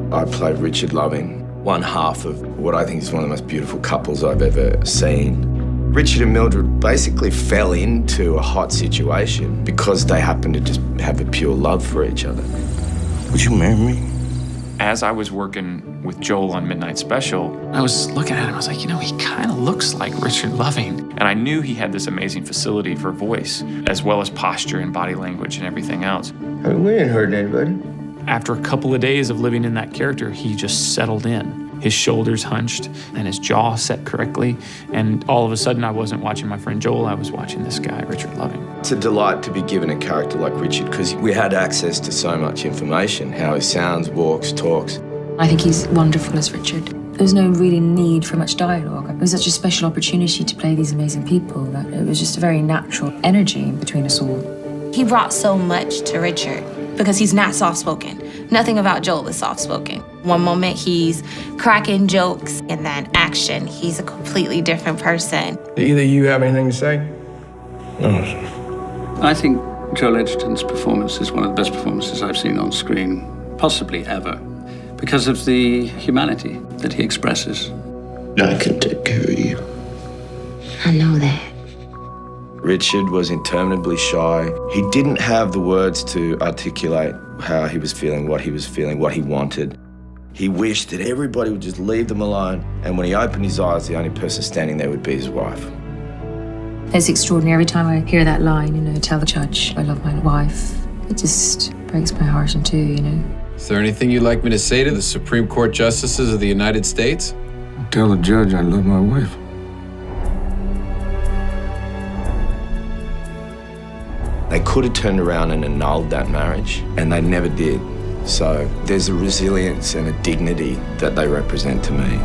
I played Richard Loving, one half of what I think is one of the most beautiful couples I've ever seen. Richard and Mildred basically fell into a hot situation because they happened to just have a pure love for each other. Would you marry me? As I was working with Joel on Midnight Special, I was looking at him, I was like, you know, he kind of looks like Richard Loving. And I knew he had this amazing facility for voice, as well as posture and body language and everything else. I mean, we ain't hurting anybody. After a couple of days of living in that character, he just settled in. His shoulders hunched and his jaw set correctly. And all of a sudden, I wasn't watching my friend Joel, I was watching this guy, Richard Loving. It's a delight to be given a character like Richard because we had access to so much information, how he sounds, walks, talks. I think he's wonderful as Richard. There was no really need for much dialogue. It was such a special opportunity to play these amazing people that it was just a very natural energy between us all. He brought so much to Richard because he's not soft-spoken. Nothing about Joel is soft-spoken. One moment he's cracking jokes, and then action, he's a completely different person. Do either of you have anything to say? No, sir. I think Joel Edgerton's performance is one of the best performances I've seen on screen, possibly ever, because of the humanity that he expresses. I can take care of you. I know that. Richard was interminably shy. He didn't have the words to articulate how he was feeling, what he wanted. He wished that everybody would just leave them alone, and when he opened his eyes, the only person standing there would be his wife. It's extraordinary. Every time I hear that line, you know, tell the judge I love my wife, it just breaks my heart in two, you know. Is there anything you'd like me to say to the Supreme Court Justices of the United States? Tell the judge I love my wife. They could have turned around and annulled that marriage, and they never did. So there's a resilience and a dignity that they represent to me.